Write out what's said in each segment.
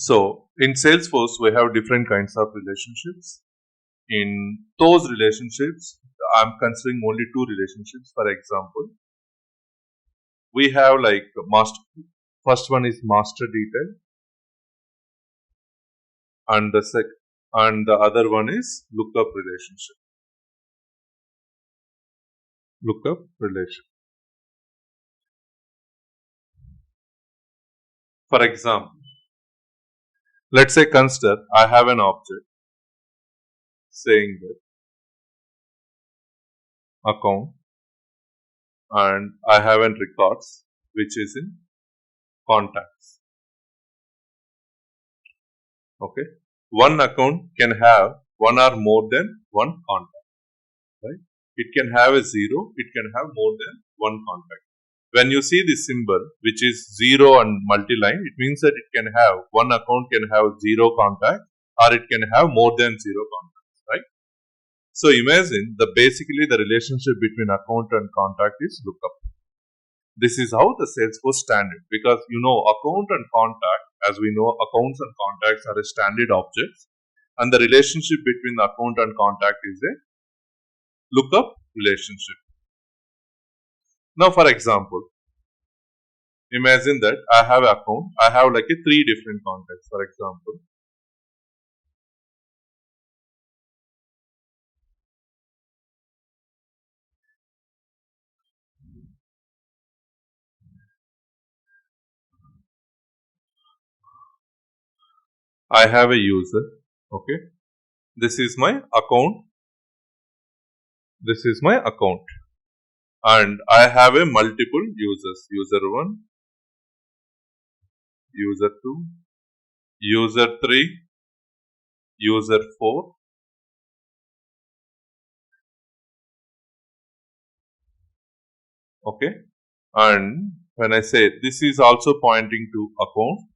So in Salesforce, we have different kinds of relationships. In those relationships, I'm considering only two relationships. For example, we have like master. First one is master detail, and the other one is lookup relationship. Lookup relation. For example, let's say consider I have an object saying that account, and I have an records which is in contacts. Okay, one account can have one or more than one contact, right? It can have a 0, it can have more than one contact. When you see this symbol which is 0 and multi-line, it means that it can have one account can have 0 contact or it can have more than 0 contacts, right? So imagine basically the relationship between account and contact is lookup. This is how the Salesforce standard, because account and contact, as we know, accounts and contacts are a standard objects, and the relationship between the account and contact is a lookup relationship. Now, for example, imagine that I have an account, I have like 3 different contacts, for example. I have a user, okay. This is my account. This is my account. And I have a multiple users, user 1, user 2, user 3, user 4. Okay. And when I say this is also pointing to account,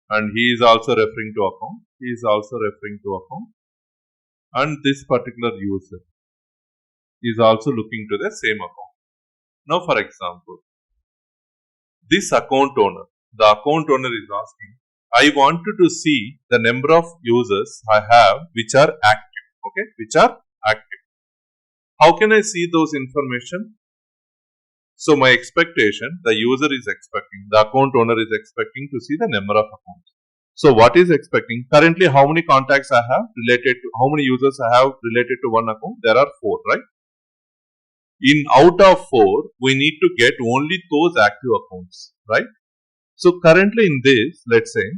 and he is also referring to account, he is also referring to account, and this particular user is also looking to the same account. Now, for example, this account owner, the account owner is asking, I wanted to see the number of users I have which are active, okay, which are active. How can I see those information? So my expectation, the user is expecting, the account owner is expecting to see the number of accounts. So what is expecting? Currently, how many contacts I have related to, how many users I have related to one account? There are 4, right? In out of 4, we need to get only those active accounts, right? So currently in this, let's say,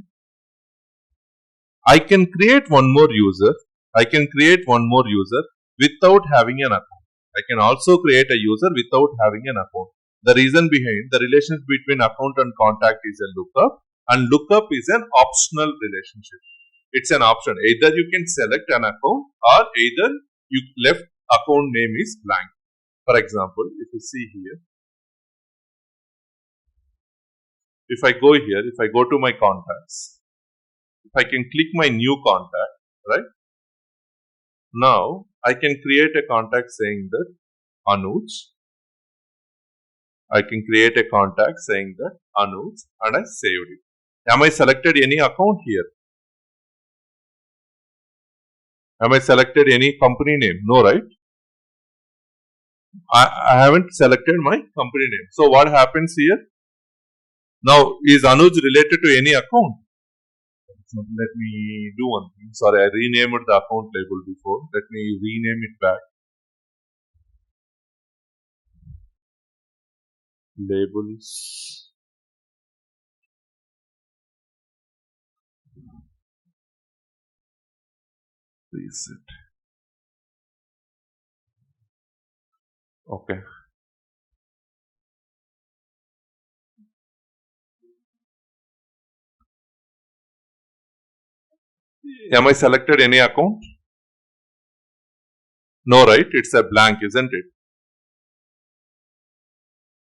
I can create one more user. I can create one more user without having an account. I can also create a user without having an account. The reason behind the relationship between account and contact is a lookup, and lookup is an optional relationship. It's an option. Either you can select an account or either you left account name is blank. For example, if you see here, if I go here, if I go to my contacts, if I can click my new contact, right? Now, I can create a contact saying that Anuj. I can create a contact saying that Anuj, and I saved it. Am I selected any account here? Am I selected any company name? No, right? I haven't selected my company name. So what happens here? Now, is Anuj related to any account? So let me do one thing. Sorry, I renamed the account label before. Let me rename it back. Labels. Reset. Okay. Am I selected any account? No, right? It's a blank, isn't it?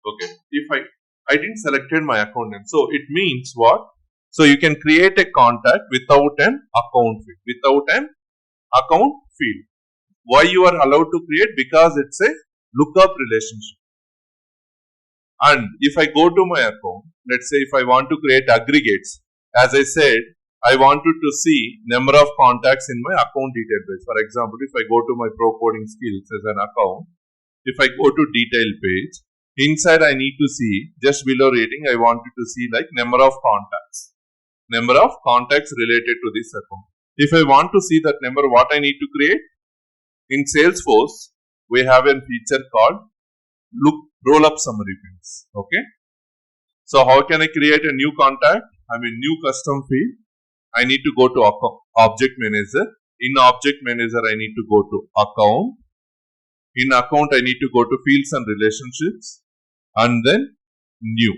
Okay. If I didn't selected my account name. So it means what? So you can create a contact without an account field. Without an account field. Why you are allowed to create? Because it's a lookup relationship. And if I go to my account, let's say if I want to create aggregates, as I said, I wanted to see number of contacts in my account detail page. For example, if I go to my Procodingskills as an account, if I go to detail page, inside I need to see just below rating, I wanted to see like number of contacts related to this account. If I want to see that number, what I need to create? In Salesforce, we have a feature called Rollup summary fields. Okay. So how can I create a new contact? New custom field. I need to go to Object Manager. In Object Manager, I need to go to Account. In Account, I need to go to Fields and Relationships, and then New.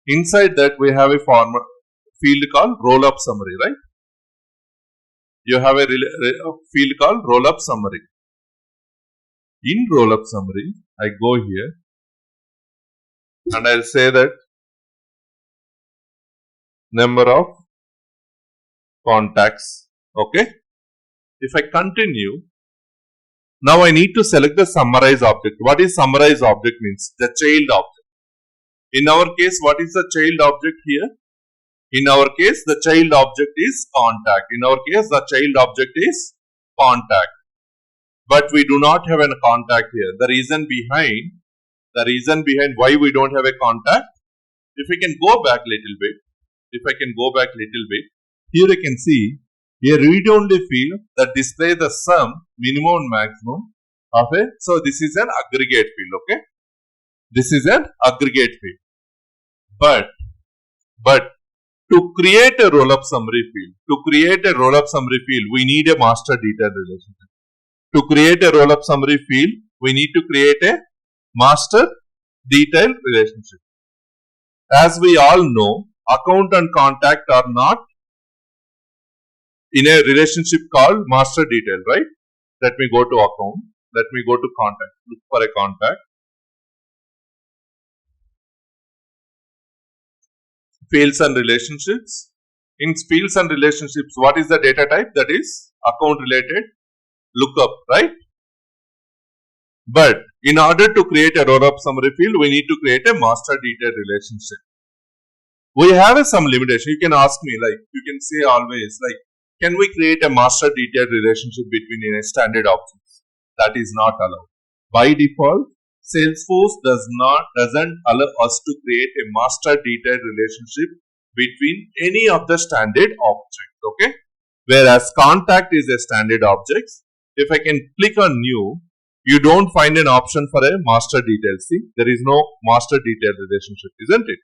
Inside that, we have a field called Rollup Summary, right? You have a field called Rollup Summary. In Rollup Summary, I go here and I'll say that number of contacts. Okay. If I continue, now I need to select the summarize object. What is summarize object means? The child object. In our case, what is the child object here? In our case, the child object is contact. In our case, the child object is contact. But we do not have a contact here. The reason behind why we don't have a contact, if we can go back little bit, here you can see a read-only field that displays the sum, minimum and maximum of a, so this is an aggregate field, okay. This is an aggregate field. But to create a roll-up summary field, we need a master detail relationship. To create a roll-up summary field, we need to create a master detail relationship. As we all know, account and contact are not in a relationship called master detail, right? Let me go to account. Let me go to contact. Look for a contact. Fields and relationships. In fields and relationships, what is the data type? That is account related lookup, right? But in order to create a roll-up summary field, we need to create a master detail relationship. We have some limitation. You can ask me, like, you can say always, like, can we create a master detail relationship between a standard objects? That is not allowed. By default, Salesforce doesn't allow us to create a master detail relationship between any of the standard objects. Okay. Whereas contact is a standard object. If I can click on new, you don't find an option for a master detail. See, there is no master detail relationship, isn't it?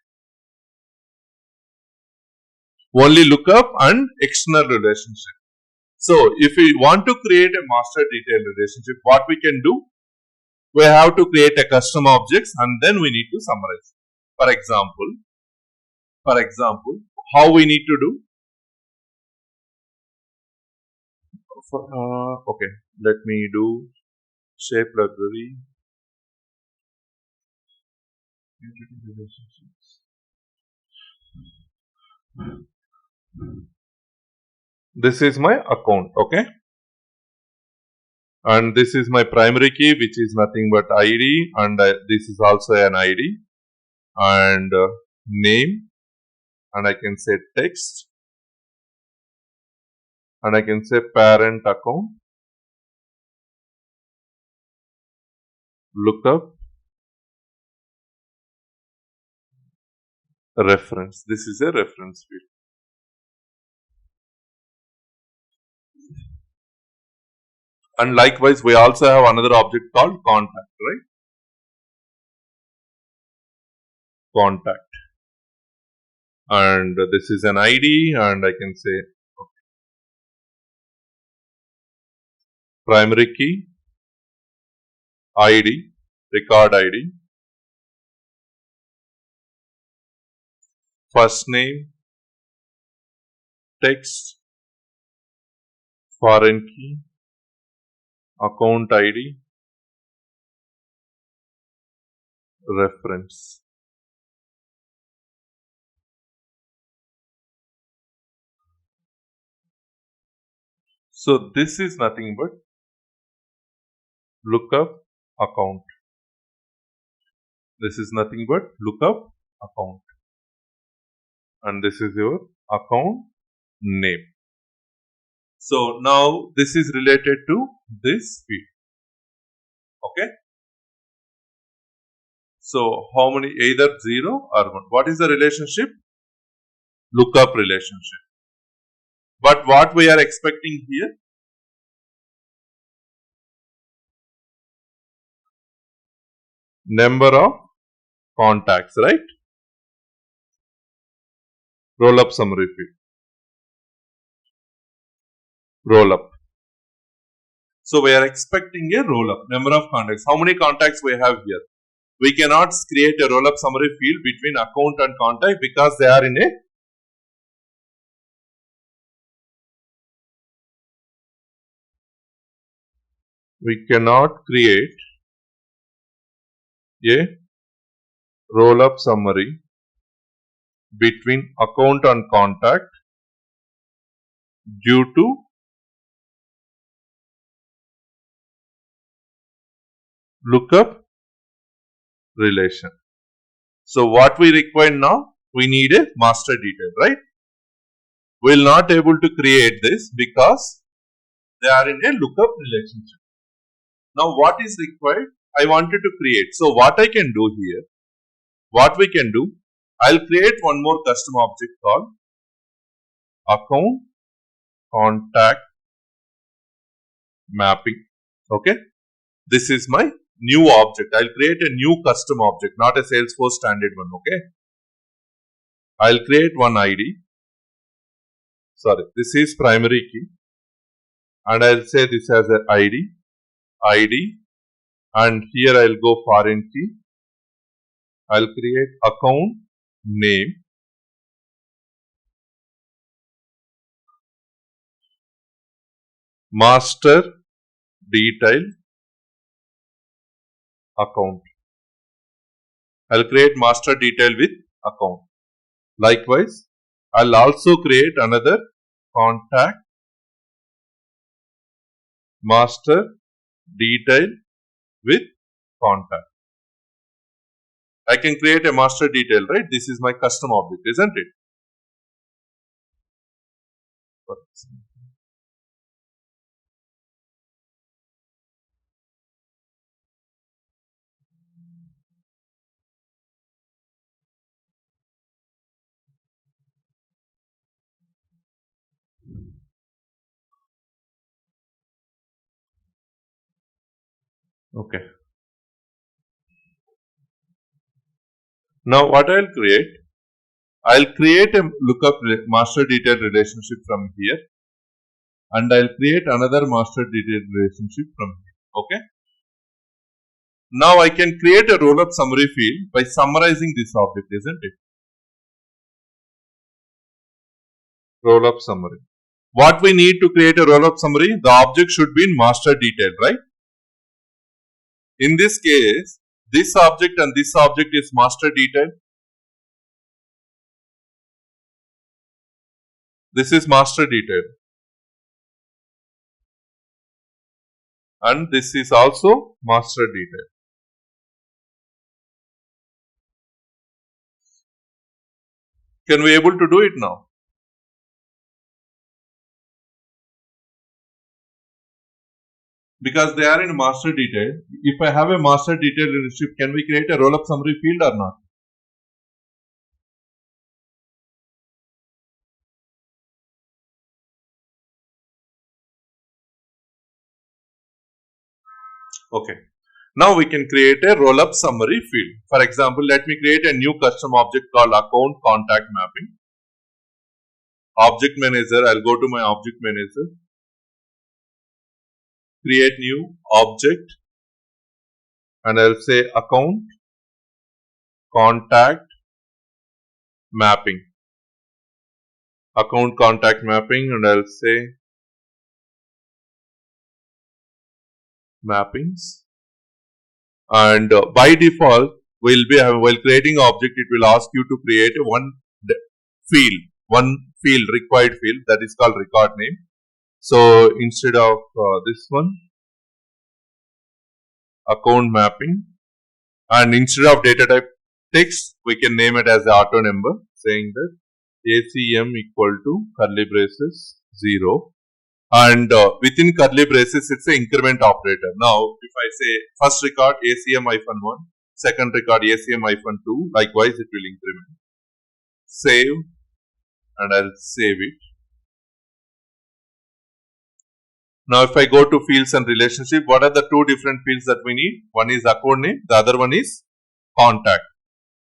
Only lookup and external relationship. So, if we want to create a master detail relationship, what we can do? We have to create a custom objects and then we need to summarize. For example, how we need to do? Okay, let me do shape library. This is my account, okay? And this is my primary key, which is nothing but ID, and this is also an ID, and name, and I can say text, and I can say parent account, lookup, reference. This is a reference field. And likewise, we also have another object called contact, right? Contact. And this is an ID, and I can say okay. Primary key, ID, record ID, first name, text, foreign key, account ID, reference. So this is nothing but lookup account. This is nothing but lookup account. And this is your account name. So now this is related to this field. Okay. So how many, either 0 or 1. What is the relationship? Lookup relationship. But what we are expecting here? Number of contacts, right? Rollup summary field. Rollup. So we are expecting a rollup. Number of contacts. How many contacts we have here? We cannot create a rollup summary field between account and contact because they are in a we cannot create a rollup summary between account and contact due to lookup relation. So what we require now? We need a master detail, right? We will not able to create this because they are in a lookup relationship. Now what is required? I wanted to create. So what I can do here, what we can do, I'll create one more custom object called account contact mapping. Okay. This is my new object. I'll create a new custom object, not a Salesforce standard one. Okay. I'll create one ID. Sorry, this is primary key. And I'll say this as an ID. And here I'll go foreign key. I'll create account name. Master detail account. I'll create master detail with account. Likewise, I'll also create another contact master detail with contact. I can create a master detail, right? This is my custom object, isn't it? Okay. Now what I'll create a lookup master detail relationship from here, and I'll create another master detail relationship from here. Okay. Now I can create a rollup summary field by summarizing this object, isn't it? Rollup summary. What we need to create a rollup summary? The object should be in master detail, right? In this case, this object and this object is master detail. This is master detail. And this is also master detail. Can we able to do it now? Because they are in master detail. If I have a master detail relationship, can we create a rollup summary field or not? Okay. Now we can create a rollup summary field. For example, let me create a new custom object called account contact mapping. Object manager, I'll go to my object manager. Create new object and I'll say account contact mapping. Account contact mapping and I'll say mappings. And by default, while creating object, it will ask you to create one field, required field, that is called record name. So instead of this one, account mapping, and instead of data type text, we can name it as the auto number, saying that ACM equal to curly braces 0, and within curly braces it's an increment operator. Now if I say first record ACM-1, second record ACM-2, likewise it will increment. Save, and I'll save it. Now if I go to fields and relationship, what are the two different fields that we need? One is account name, the other one is contact.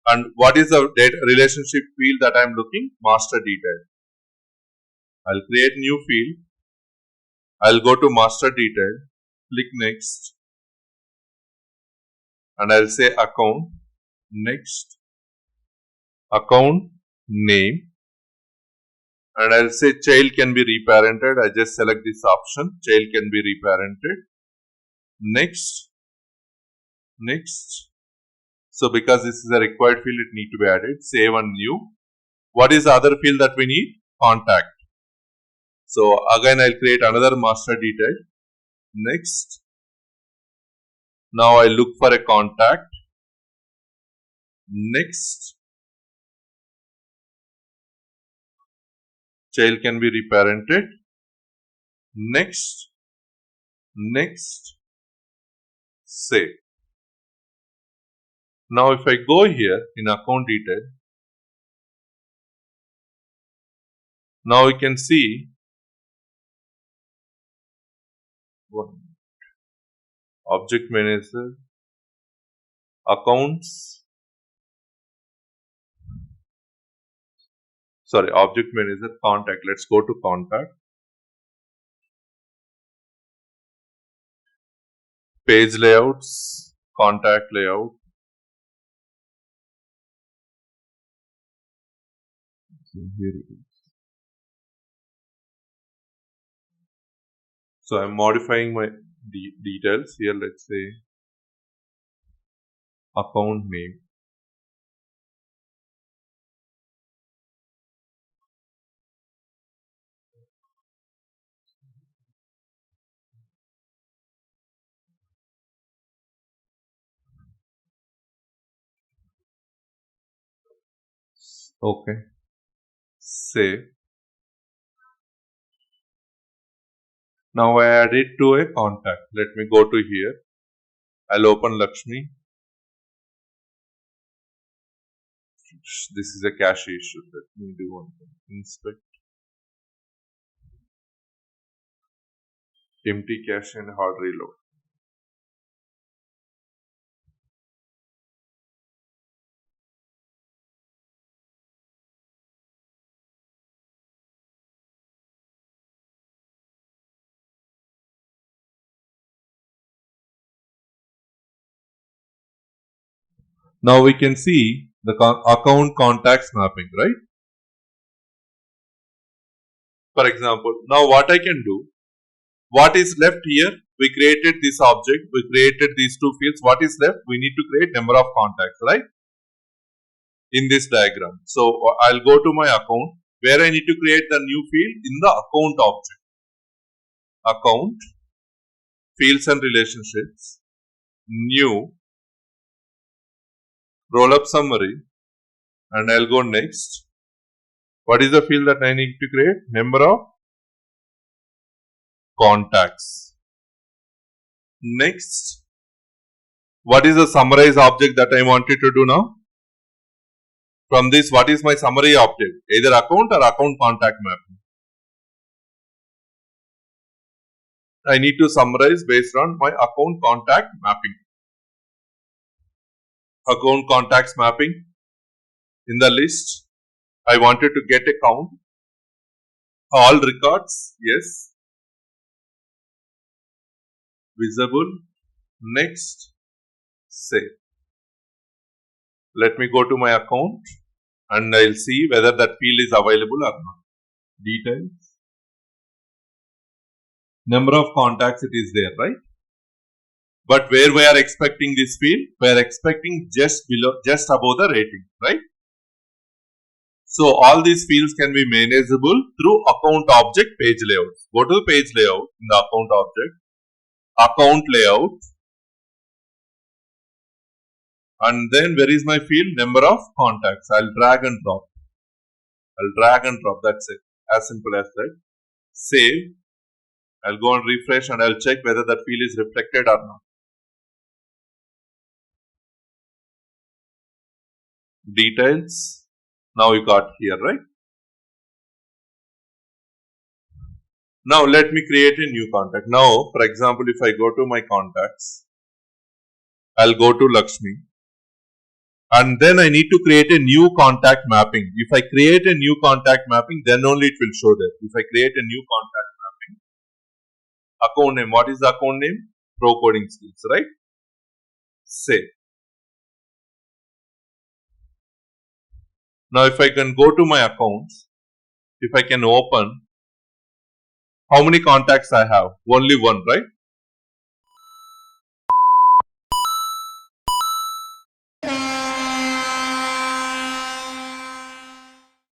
And what is the data relationship field that I am looking? Master detail. I'll create new field. I'll go to master detail, click next, and I'll say account, next, account name, and I'll say child can be reparented. I just select this option, child can be reparented. Next, next. So because this is a required field, it need to be added. Save and new. What is the other field that we need? Contact. So again I'll create another master detail. Next. Now I look for a contact. Next. Child can be reparented. Next. Next. Save. Now if I go here in account detail, now you can see object manager, accounts, object manager, contact. Let's go to contact. Page layouts, contact layout. Here it is. So I'm modifying my details here. Let's say account name. Okay. Save. Now I add it to a contact. Let me go to here. I'll open Lakshmi. This is a cache issue. Let me do one thing. Inspect. Empty cache and hard reload. Now we can see the account contacts mapping, right? For example, now what I can do, what is left here? We created this object, we created these two fields. What is left? We need to create number of contacts, right? In this diagram. So I'll go to my account where I need to create the new field in the account object. Account, fields and relationships, new, Rollup summary, and I'll go next. What is the field that I need to create? Number of contacts. Next, what is the summarize object that I wanted to do now? From this, what is my summary object? Either account or account contact mapping. I need to summarize based on my account contact mapping. Account contacts mapping. In the list, I wanted to get a count. All records, yes. Visible. Next, save. Let me go to my account and I'll see whether that field is available or not. Details. Number of contacts, it is there, right? But where we are expecting this field, we are expecting just above the rating, right? So all these fields can be manageable through account object page layouts. Go to the page layout in the account object, account layout, and then where is my field? Number of contacts. I'll drag and drop. I'll drag and drop. That's it. As simple as that. Save. I'll go and refresh and I'll check whether that field is reflected or not. Details. Now you got here, right? Now let me create a new contact. Now, for example, if I go to my contacts, I'll go to Lakshmi. And then I need to create a new contact mapping. If I create a new contact mapping, then only it will show there. If I create a new contact mapping, account name, what is the account name? Procodingskills, right? Save. Now if I can go to my accounts, if I can open, how many contacts I have? Only one, right?